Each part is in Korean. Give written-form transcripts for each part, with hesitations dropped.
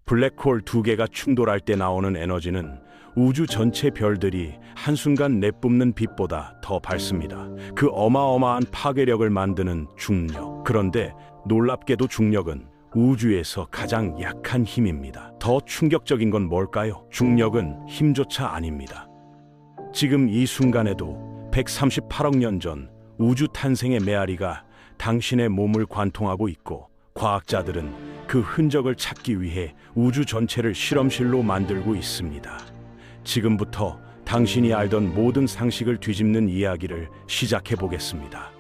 블랙홀 두 개가 충돌할 때 나오는 에너지는 우주 전체 별들이 한순간 내뿜는 빛보다 더 밝습니다. 그 어마어마한 파괴력을 만드는 중력. 그런데 놀랍게도 중력은 우주에서 가장 약한 힘입니다. 더 충격적인 건 뭘까요? 중력은 힘조차 아닙니다. 지금 이 순간에도 138억 년 전 우주 탄생의 메아리가 당신의 몸을 관통하고 있고, 과학자들은 그 흔적을 찾기 위해 우주 전체를 실험실로 만들고 있습니다. 지금부터 당신이 알던 모든 상식을 뒤집는 이야기를 시작해 보겠습니다.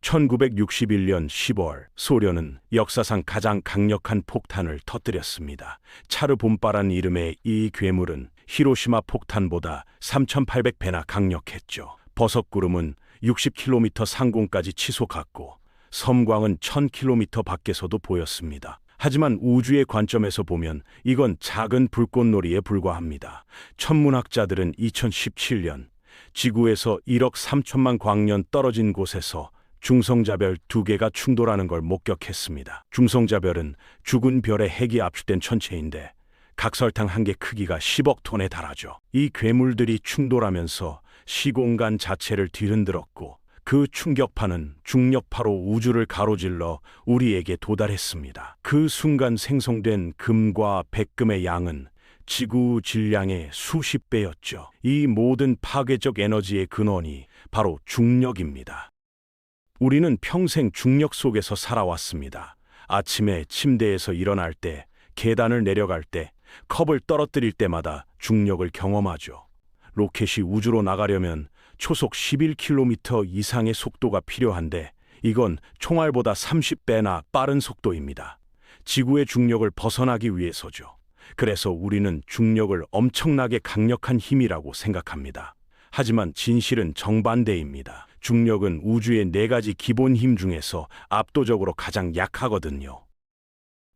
1961년 10월, 소련은 역사상 가장 강력한 폭탄을 터뜨렸습니다. 차르봄바란 이름의 이 괴물은 히로시마 폭탄보다 3,800배나 강력했죠. 버섯구름은 60km 상공까지 치솟았고, 섬광은 1000km 밖에서도 보였습니다. 하지만 우주의 관점에서 보면 이건 작은 불꽃놀이에 불과합니다. 천문학자들은 2017년 지구에서 1억 3천만 광년 떨어진 곳에서 중성자별 두 개가 충돌하는 걸 목격했습니다. 중성자별은 죽은 별의 핵이 압축된 천체인데 각 설탕 한 개 크기가 10억 톤에 달하죠. 이 괴물들이 충돌하면서 시공간 자체를 뒤흔들었고, 그 충격파는 중력파로 우주를 가로질러 우리에게 도달했습니다. 그 순간 생성된 금과 백금의 양은 지구 질량의 수십 배였죠. 이 모든 파괴적 에너지의 근원이 바로 중력입니다. 우리는 평생 중력 속에서 살아왔습니다. 아침에 침대에서 일어날 때, 계단을 내려갈 때, 컵을 떨어뜨릴 때마다 중력을 경험하죠. 로켓이 우주로 나가려면 초속 11km 이상의 속도가 필요한데, 이건 총알보다 30배나 빠른 속도입니다. 지구의 중력을 벗어나기 위해서죠. 그래서 우리는 중력을 엄청나게 강력한 힘이라고 생각합니다. 하지만 진실은 정반대입니다. 중력은 우주의 4가지 기본 힘 중에서 압도적으로 가장 약하거든요.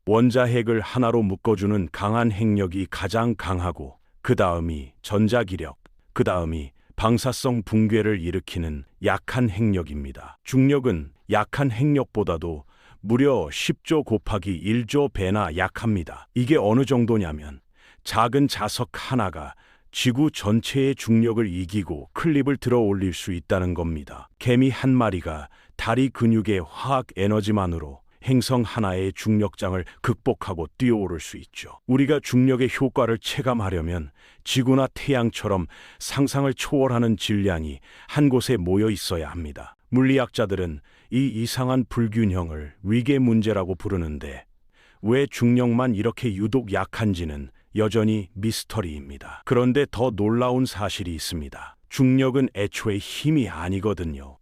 원자핵을 하나로 묶어주는 강한 핵력이 가장 강하고, 그 다음이 전자기력, 그 다음이 방사성 붕괴를 일으키는 약한 핵력입니다. 중력은 약한 핵력보다도 무려 10조 곱하기 1조 배나 약합니다. 이게 어느 정도냐면, 작은 자석 하나가 지구 전체의 중력을 이기고 클립을 들어 올릴 수 있다는 겁니다. 개미 한 마리가 다리 근육의 화학 에너지만으로 행성 하나의 중력장을 극복하고 뛰어오를 수 있죠. 우리가 중력의 효과를 체감하려면 지구나 태양처럼 상상을 초월하는 질량이 한 곳에 모여 있어야 합니다. 물리학자들은 이 이상한 불균형을 위계 문제라고 부르는데, 왜 중력만 이렇게 유독 약한지는 여전히 미스터리입니다. 그런데 더 놀라운 사실이 있습니다. 중력은 애초에 힘이 아니거든요.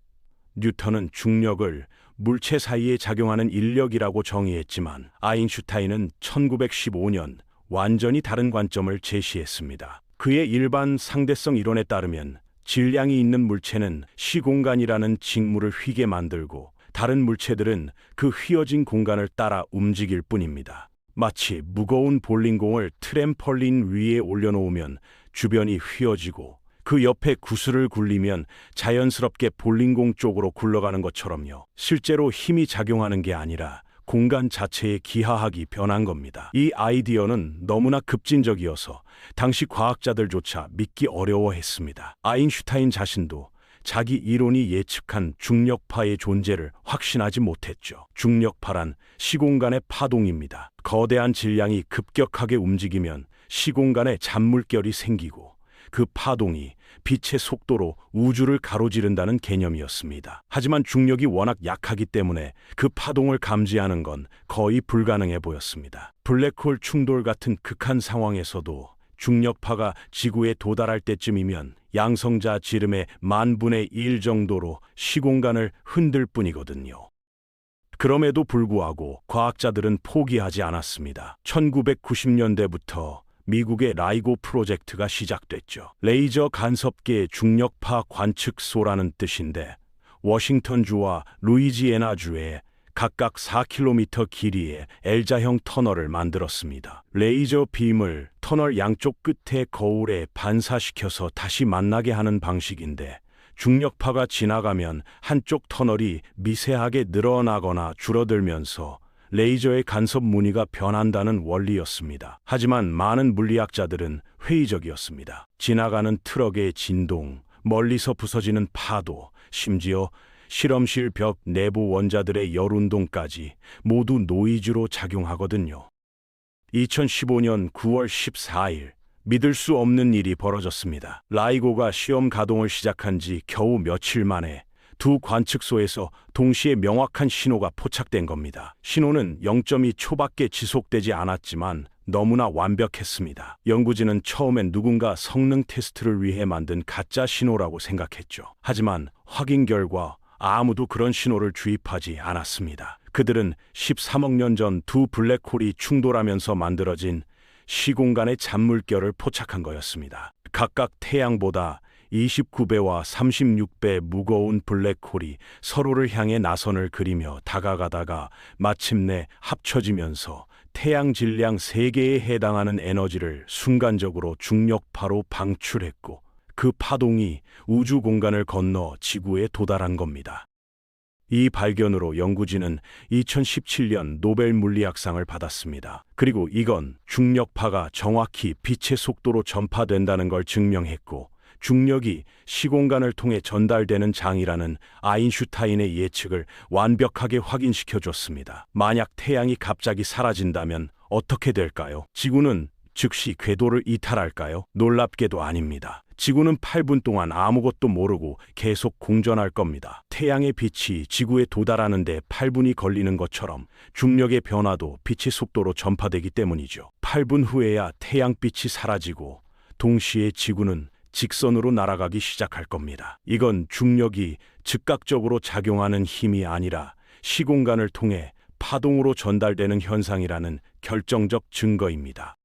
뉴턴은 중력을 물체 사이에 작용하는 인력이라고 정의했지만, 아인슈타인은 1915년 완전히 다른 관점을 제시했습니다. 그의 일반 상대성 이론에 따르면 질량이 있는 물체는 시공간이라는 직무를 휘게 만들고, 다른 물체들은 그 휘어진 공간을 따라 움직일 뿐입니다. 마치 무거운 볼링공을 트램펄린 위에 올려놓으면 주변이 휘어지고, 그 옆에 구슬을 굴리면 자연스럽게 볼링공 쪽으로 굴러가는 것처럼요. 실제로 힘이 작용하는 게 아니라 공간 자체의 기하학이 변한 겁니다. 이 아이디어는 너무나 급진적이어서 당시 과학자들조차 믿기 어려워했습니다. 아인슈타인 자신도 자기 이론이 예측한 중력파의 존재를 확신하지 못했죠. 중력파란 시공간의 파동입니다. 거대한 질량이 급격하게 움직이면 시공간에 잔물결이 생기고, 그 파동이 빛의 속도로 우주를 가로지른다는 개념이었습니다. 하지만 중력이 워낙 약하기 때문에 그 파동을 감지하는 건 거의 불가능해 보였습니다. 블랙홀 충돌 같은 극한 상황에서도 중력파가 지구에 도달할 때쯤이면 양성자 지름의 10,000분의 1 정도로 시공간을 흔들 뿐이거든요. 그럼에도 불구하고 과학자들은 포기하지 않았습니다. 1990년대부터 미국의 라이고 프로젝트가 시작됐죠. 레이저 간섭계 중력파 관측소라는 뜻인데, 워싱턴주와 루이지애나주에 각각 4km 길이의 L자형 터널을 만들었습니다. 레이저 빔을 터널 양쪽 끝의 거울에 반사시켜서 다시 만나게 하는 방식인데, 중력파가 지나가면 한쪽 터널이 미세하게 늘어나거나 줄어들면서 레이저의 간섭 무늬가 변한다는 원리였습니다. 하지만 많은 물리학자들은 회의적이었습니다. 지나가는 트럭의 진동, 멀리서 부서지는 파도, 심지어 실험실 벽 내부 원자들의 열운동까지 모두 노이즈로 작용하거든요. 2015년 9월 14일, 믿을 수 없는 일이 벌어졌습니다. 라이고가 시험 가동을 시작한 지 겨우 며칠 만에 두 관측소에서 동시에 명확한 신호가 포착된 겁니다. 신호는 0.2초밖에 지속되지 않았지만 너무나 완벽했습니다. 연구진은 처음엔 누군가 성능 테스트를 위해 만든 가짜 신호라고 생각했죠. 하지만 확인 결과 아무도 그런 신호를 주입하지 않았습니다. 그들은 13억 년 전 두 블랙홀이 충돌하면서 만들어진 시공간의 잔물결을 포착한 거였습니다. 각각 태양보다 29배와 36배 무거운 블랙홀이 서로를 향해 나선을 그리며 다가가다가 마침내 합쳐지면서 태양 질량 3개에 해당하는 에너지를 순간적으로 중력파로 방출했고, 그 파동이 우주 공간을 건너 지구에 도달한 겁니다. 이 발견으로 연구진은 2017년 노벨 물리학상을 받았습니다. 그리고 이건 중력파가 정확히 빛의 속도로 전파된다는 걸 증명했고, 중력이 시공간을 통해 전달되는 장이라는 아인슈타인의 예측을 완벽하게 확인시켜줬습니다. 만약 태양이 갑자기 사라진다면 어떻게 될까요? 지구는 즉시 궤도를 이탈할까요? 놀랍게도 아닙니다. 지구는 8분 동안 아무것도 모르고 계속 공전할 겁니다. 태양의 빛이 지구에 도달하는데 8분이 걸리는 것처럼 중력의 변화도 빛의 속도로 전파되기 때문이죠. 8분 후에야 태양빛이 사라지고 동시에 지구는 직선으로 날아가기 시작할 겁니다. 이건 중력이 즉각적으로 작용하는 힘이 아니라 시공간을 통해 파동으로 전달되는 현상이라는 결정적 증거입니다.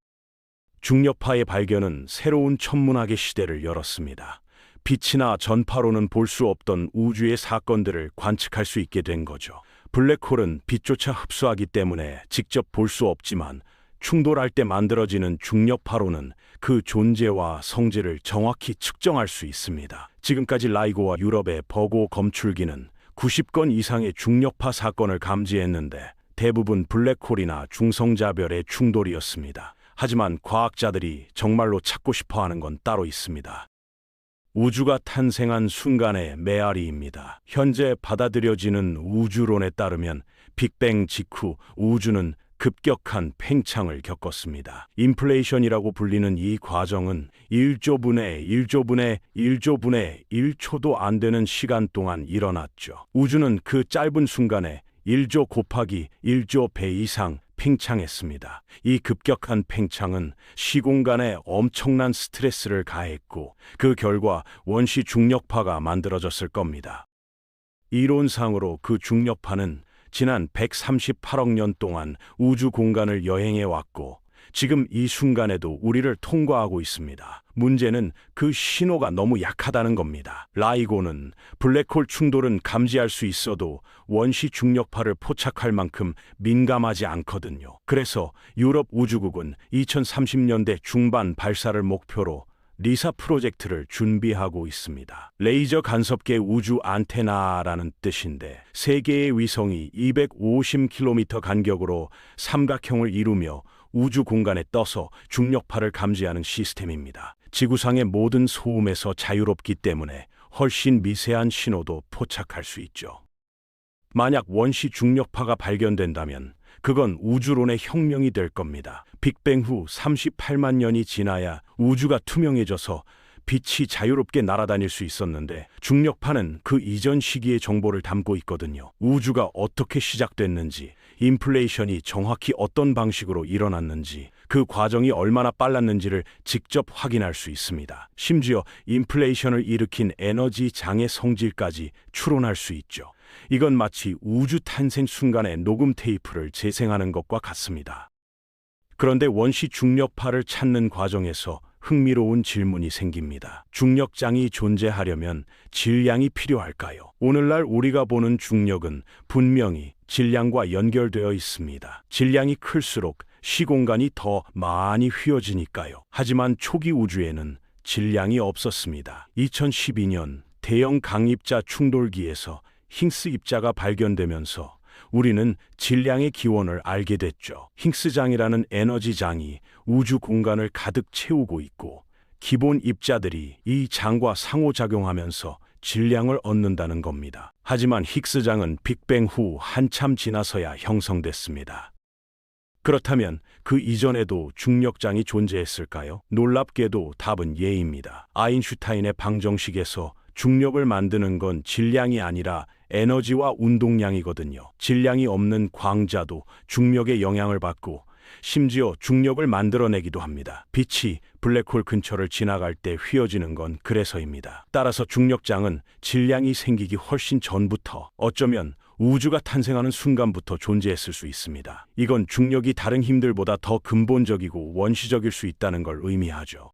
중력파의 발견은 새로운 천문학의 시대를 열었습니다. 빛이나 전파로는 볼 수 없던 우주의 사건들을 관측할 수 있게 된 거죠. 블랙홀은 빛조차 흡수하기 때문에 직접 볼 수 없지만 충돌할 때 만들어지는 중력파로는 그 존재와 성질을 정확히 측정할 수 있습니다. 지금까지 라이고와 유럽의 버고 검출기는 90건 이상의 중력파 사건을 감지했는데 대부분 블랙홀이나 중성자별의 충돌이었습니다. 하지만 과학자들이 정말로 찾고 싶어하는 건 따로 있습니다. 우주가 탄생한 순간의 메아리입니다. 현재 받아들여지는 우주론에 따르면 빅뱅 직후 우주는 급격한 팽창을 겪었습니다. 인플레이션이라고 불리는 이 과정은 1조분의 1조분의 1조분의 1초도 안 되는 시간 동안 일어났죠. 우주는 그 짧은 순간에 1조 곱하기 1조 배 이상 팽창했습니다. 이 급격한 팽창은 시공간에 엄청난 스트레스를 가했고, 그 결과 원시 중력파가 만들어졌을 겁니다. 이론상으로 그 중력파는 지난 138억 년 동안 우주 공간을 여행해 왔고, 지금 이 순간에도 우리를 통과하고 있습니다. 문제는 그 신호가 너무 약하다는 겁니다. 라이고는 블랙홀 충돌은 감지할 수 있어도 원시 중력파를 포착할 만큼 민감하지 않거든요. 그래서 유럽 우주국은 2030년대 중반 발사를 목표로 리사 프로젝트를 준비하고 있습니다. 레이저 간섭계 우주 안테나라는 뜻인데, 3개의 위성이 250km 간격으로 삼각형을 이루며 우주 공간에 떠서 중력파를 감지하는 시스템입니다. 지구상의 모든 소음에서 자유롭기 때문에 훨씬 미세한 신호도 포착할 수 있죠. 만약 원시 중력파가 발견된다면 그건 우주론의 혁명이 될 겁니다. 빅뱅 후 38만 년이 지나야 우주가 투명해져서 빛이 자유롭게 날아다닐 수 있었는데, 중력파는 그 이전 시기의 정보를 담고 있거든요. 우주가 어떻게 시작됐는지, 인플레이션이 정확히 어떤 방식으로 일어났는지, 그 과정이 얼마나 빨랐는지를 직접 확인할 수 있습니다. 심지어 인플레이션을 일으킨 에너지 장의 성질까지 추론할 수 있죠. 이건 마치 우주 탄생 순간의 녹음 테이프를 재생하는 것과 같습니다. 그런데 원시 중력파를 찾는 과정에서 흥미로운 질문이 생깁니다. 중력장이 존재하려면 질량이 필요할까요? 오늘날 우리가 보는 중력은 분명히 질량과 연결되어 있습니다. 질량이 클수록 시공간이 더 많이 휘어지니까요. 하지만 초기 우주에는 질량이 없었습니다. 2012년 대형 강입자 충돌기에서 힝스 입자가 발견되면서 우리는 질량의 기원을 알게 됐죠. 힌스장이라는 에너지장이 우주 공간을 가득 채우고 있고, 기본 입자들이 이 장과 상호작용하면서 질량을 얻는다는 겁니다. 하지만 힉스장은 빅뱅 후 한참 지나서야 형성됐습니다. 그렇다면 그 이전에도 중력장이 존재했을까요? 놀랍게도 답은 예입니다. 아인슈타인의 방정식에서 중력을 만드는 건 질량이 아니라 에너지와 운동량이거든요. 질량이 없는 광자도 중력의 영향을 받고 심지어 중력을 만들어내기도 합니다. 빛이 블랙홀 근처를 지나갈 때 휘어지는 건 그래서입니다. 따라서 중력장은 질량이 생기기 훨씬 전부터, 어쩌면 우주가 탄생하는 순간부터 존재했을 수 있습니다. 이건 중력이 다른 힘들보다 더 근본적이고 원시적일 수 있다는 걸 의미하죠.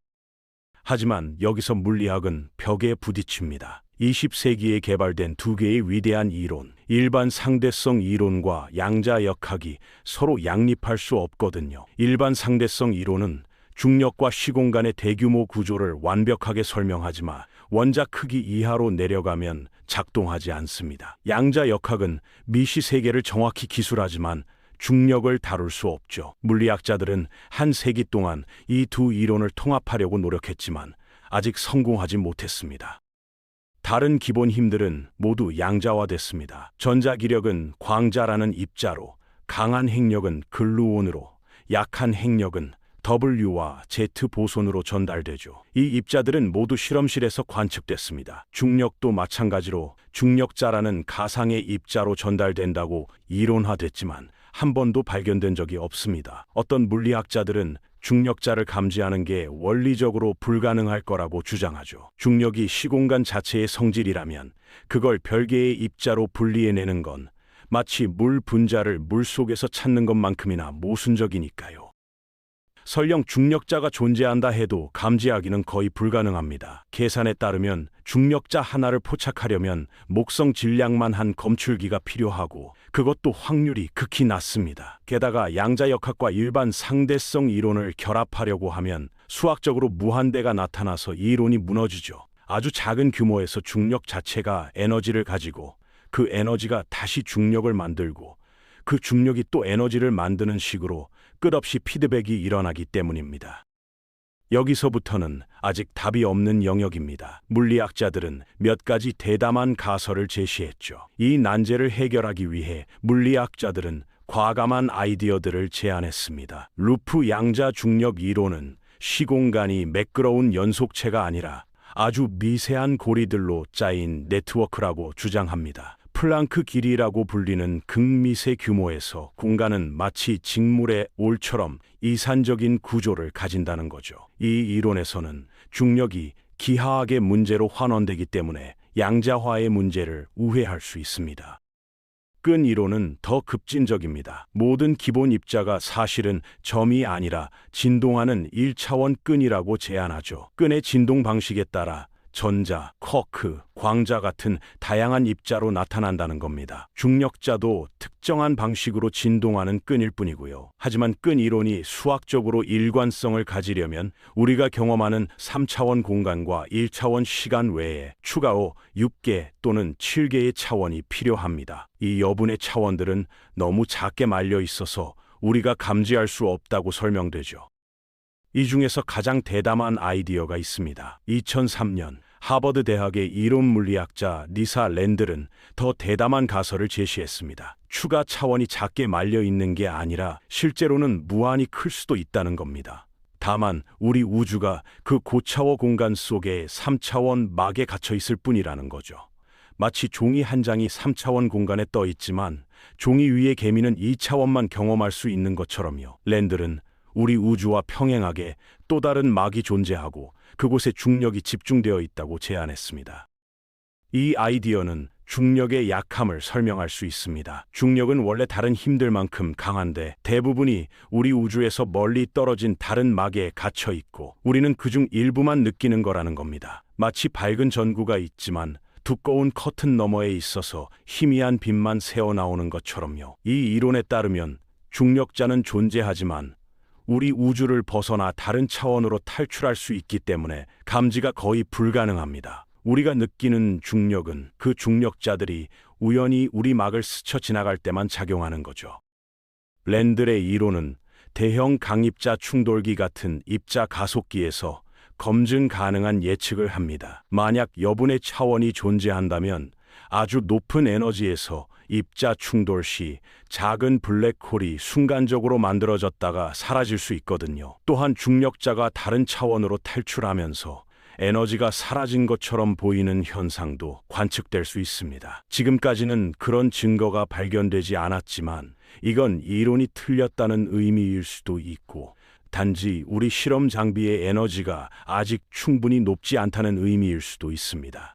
하지만 여기서 물리학은 벽에 부딪힙니다. 20세기에 개발된 두 개의 위대한 이론, 일반 상대성 이론과 양자역학이 서로 양립할 수 없거든요. 일반 상대성 이론은 중력과 시공간의 대규모 구조를 완벽하게 설명하지만 원자 크기 이하로 내려가면 작동하지 않습니다. 양자역학은 미시 세계를 정확히 기술하지만 중력을 다룰 수 없죠. 물리학자들은 한 세기 동안 이 두 이론을 통합하려고 노력했지만 아직 성공하지 못했습니다. 다른 기본 힘들은 모두 양자화됐습니다. 전자기력은 광자라는 입자로, 강한 핵력은 글루온으로, 약한 핵력은 W와 Z 보손으로 전달되죠. 이 입자들은 모두 실험실에서 관측됐습니다. 중력도 마찬가지로 중력자라는 가상의 입자로 전달된다고 이론화됐지만 한 번도 발견된 적이 없습니다. 어떤 물리학자들은 중력자를 감지하는 게 원리적으로 불가능할 거라고 주장하죠. 중력이 시공간 자체의 성질이라면 그걸 별개의 입자로 분리해내는 건 마치 물 분자를 물속에서 찾는 것만큼이나 모순적이니까요. 설령 중력자가 존재한다 해도 감지하기는 거의 불가능합니다. 계산에 따르면 중력자 하나를 포착하려면 목성 질량만 한 검출기가 필요하고 그것도 확률이 극히 낮습니다. 게다가 양자역학과 일반 상대성 이론을 결합하려고 하면 수학적으로 무한대가 나타나서 이론이 무너지죠. 아주 작은 규모에서 중력 자체가 에너지를 가지고 그 에너지가 다시 중력을 만들고 그 중력이 또 에너지를 만드는 식으로 끝없이 피드백이 일어나기 때문입니다. 여기서부터는 아직 답이 없는 영역입니다. 물리학자들은 몇 가지 대담한 가설을 제시했죠. 이 난제를 해결하기 위해 물리학자들은 과감한 아이디어들을 제안했습니다. 루프 양자 중력 이론은 시공간이 매끄러운 연속체가 아니라 아주 미세한 고리들로 짜인 네트워크라고 주장합니다. 플랑크 길이라고 불리는 극미세 규모에서 공간은 마치 직물의 올처럼 이산적인 구조를 가진다는 거죠. 이 이론에서는 중력이 기하학의 문제로 환원되기 때문에 양자화의 문제를 우회할 수 있습니다. 끈 이론은 더 급진적입니다. 모든 기본 입자가 사실은 점이 아니라 진동하는 1차원 끈이라고 제안하죠. 끈의 진동 방식에 따라 전자, 쿼크, 광자 같은 다양한 입자로 나타난다는 겁니다. 중력자도 특정한 방식으로 진동하는 끈일 뿐이고요. 하지만 끈 이론이 수학적으로 일관성을 가지려면 우리가 경험하는 3차원 공간과 1차원 시간 외에 추가로 6개 또는 7개의 차원이 필요합니다. 이 여분의 차원들은 너무 작게 말려 있어서 우리가 감지할 수 없다고 설명되죠. 이 중에서 가장 대담한 아이디어가 있습니다. 2003년 하버드 대학의 이론 물리학자 리사 랜들은 더 대담한 가설을 제시했습니다. 추가 차원이 작게 말려 있는 게 아니라 실제로는 무한히 클 수도 있다는 겁니다. 다만 우리 우주가 그 고차원 공간 속에 3차원 막에 갇혀 있을 뿐이라는 거죠. 마치 종이 한 장이 3차원 공간에 떠 있지만 종이 위의 개미는 2차원만 경험할 수 있는 것처럼요. 랜들은 우리 우주와 평행하게 또 다른 막이 존재하고 그곳에 중력이 집중되어 있다고 제안했습니다. 이 아이디어는 중력의 약함을 설명할 수 있습니다. 중력은 원래 다른 힘들만큼 강한데 대부분이 우리 우주에서 멀리 떨어진 다른 막에 갇혀 있고 우리는 그중 일부만 느끼는 거라는 겁니다. 마치 밝은 전구가 있지만 두꺼운 커튼 너머에 있어서 희미한 빛만 새어나오는 것처럼요. 이 이론에 따르면 중력자는 존재하지만 우리 우주를 벗어나 다른 차원으로 탈출할 수 있기 때문에 감지가 거의 불가능합니다. 우리가 느끼는 중력은 그 중력자들이 우연히 우리 막을 스쳐 지나갈 때만 작용하는 거죠. 랜들의 이론은 대형 강입자 충돌기 같은 입자 가속기에서 검증 가능한 예측을 합니다. 만약 여분의 차원이 존재한다면 아주 높은 에너지에서 입자 충돌 시 작은 블랙홀이 순간적으로 만들어졌다가 사라질 수 있거든요. 또한 중력자가 다른 차원으로 탈출하면서 에너지가 사라진 것처럼 보이는 현상도 관측될 수 있습니다. 지금까지는 그런 증거가 발견되지 않았지만 이건 이론이 틀렸다는 의미일 수도 있고, 단지 우리 실험 장비의 에너지가 아직 충분히 높지 않다는 의미일 수도 있습니다.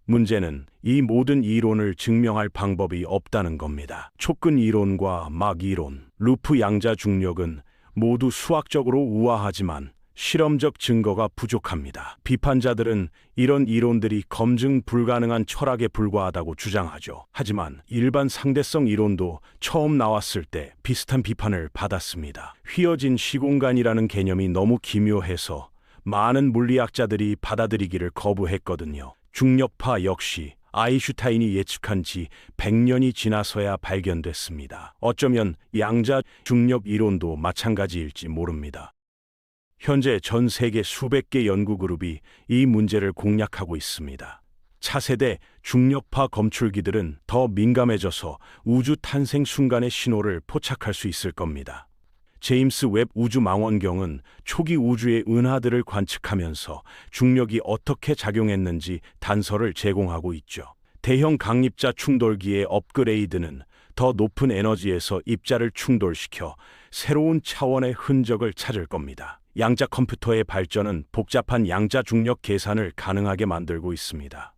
문제는 이 모든 이론을 증명할 방법이 없다는 겁니다. 촉근 이론과 막 이론, 루프 양자 중력은 모두 수학적으로 우아하지만 실험적 증거가 부족합니다. 비판자들은 이런 이론들이 검증 불가능한 철학에 불과하다고 주장하죠. 하지만 일반 상대성 이론도 처음 나왔을 때 비슷한 비판을 받았습니다. 휘어진 시공간이라는 개념이 너무 기묘해서 많은 물리학자들이 받아들이기를 거부했거든요. 중력파 역시 아인슈타인이 예측한 지 100년이 지나서야 발견됐습니다. 어쩌면 양자 중력 이론도 마찬가지일지 모릅니다. 현재 전 세계 수백 개 연구그룹이 이 문제를 공략하고 있습니다. 차세대 중력파 검출기들은 더 민감해져서 우주 탄생 순간의 신호를 포착할 수 있을 겁니다. 제임스 웹 우주망원경은 초기 우주의 은하들을 관측하면서 중력이 어떻게 작용했는지 단서를 제공하고 있죠. 대형 강입자 충돌기의 업그레이드는 더 높은 에너지에서 입자를 충돌시켜 새로운 차원의 흔적을 찾을 겁니다. 양자 컴퓨터의 발전은 복잡한 양자 중력 계산을 가능하게 만들고 있습니다.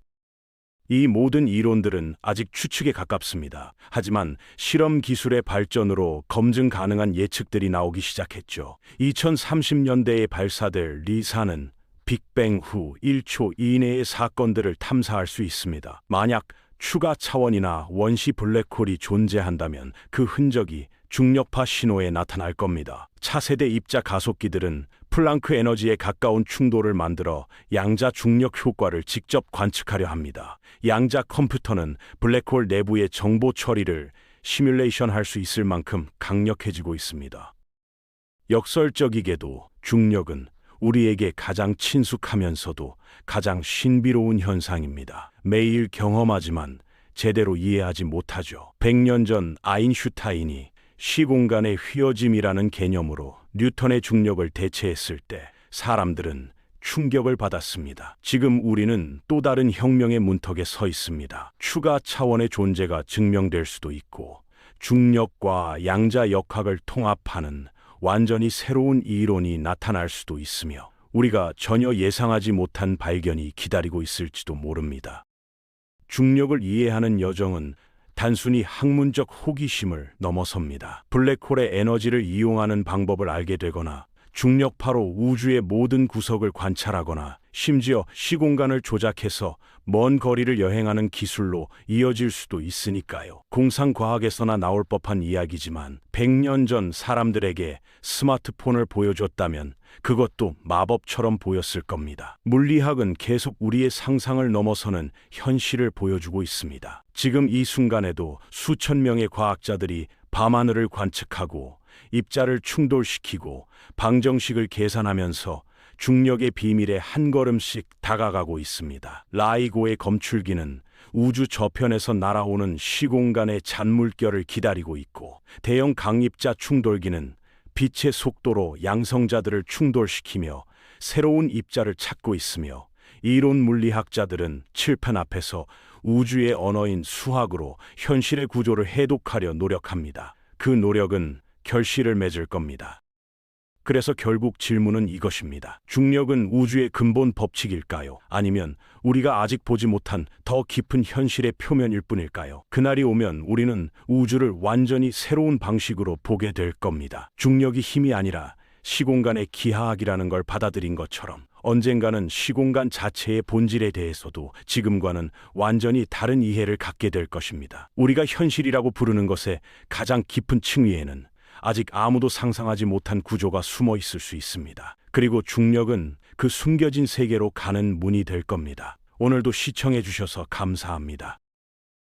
이 모든 이론들은 아직 추측에 가깝습니다. 하지만 실험 기술의 발전으로 검증 가능한 예측들이 나오기 시작했죠. 2030년대에 발사될 리사는 빅뱅 후 1초 이내의 사건들을 탐사할 수 있습니다. 만약 추가 차원이나 원시 블랙홀이 존재한다면 그 흔적이 중력파 신호에 나타날 겁니다. 차세대 입자 가속기들은 플랑크 에너지에 가까운 충돌을 만들어 양자 중력 효과를 직접 관측하려 합니다. 양자 컴퓨터는 블랙홀 내부의 정보 처리를 시뮬레이션 할 수 있을 만큼 강력해지고 있습니다. 역설적이게도 중력은 우리에게 가장 친숙하면서도 가장 신비로운 현상입니다. 매일 경험하지만 제대로 이해하지 못하죠. 100년 전 아인슈타인이 시공간의 휘어짐이라는 개념으로 뉴턴의 중력을 대체했을 때 사람들은 충격을 받았습니다. 지금 우리는 또 다른 혁명의 문턱에 서 있습니다. 추가 차원의 존재가 증명될 수도 있고, 중력과 양자 역학을 통합하는 완전히 새로운 이론이 나타날 수도 있으며, 우리가 전혀 예상하지 못한 발견이 기다리고 있을지도 모릅니다. 중력을 이해하는 여정은 단순히 학문적 호기심을 넘어섭니다. 블랙홀의 에너지를 이용하는 방법을 알게 되거나, 중력파로 우주의 모든 구석을 관찰하거나, 심지어 시공간을 조작해서 먼 거리를 여행하는 기술로 이어질 수도 있으니까요. 공상과학에서나 나올 법한 이야기지만 100년 전 사람들에게 스마트폰을 보여줬다면 그것도 마법처럼 보였을 겁니다. 물리학은 계속 우리의 상상을 넘어서는 현실을 보여주고 있습니다. 지금 이 순간에도 수천 명의 과학자들이 밤하늘을 관측하고 입자를 충돌시키고 방정식을 계산하면서 중력의 비밀에 한 걸음씩 다가가고 있습니다. 라이고의 검출기는 우주 저편에서 날아오는 시공간의 잔물결을 기다리고 있고, 대형 강입자 충돌기는 빛의 속도로 양성자들을 충돌시키며 새로운 입자를 찾고 있으며, 이론 물리학자들은 칠판 앞에서 우주의 언어인 수학으로 현실의 구조를 해독하려 노력합니다. 그 노력은 결실을 맺을 겁니다. 그래서 결국 질문은 이것입니다. 중력은 우주의 근본 법칙일까요? 아니면 우리가 아직 보지 못한 더 깊은 현실의 표면일 뿐일까요? 그날이 오면 우리는 우주를 완전히 새로운 방식으로 보게 될 겁니다. 중력이 힘이 아니라 시공간의 기하학이라는 걸 받아들인 것처럼 언젠가는 시공간 자체의 본질에 대해서도 지금과는 완전히 다른 이해를 갖게 될 것입니다. 우리가 현실이라고 부르는 것의 가장 깊은 층위에는 아직 아무도 상상하지 못한 구조가 숨어 있을 수 있습니다. 그리고 중력은 그 숨겨진 세계로 가는 문이 될 겁니다. 오늘도 시청해 주셔서 감사합니다.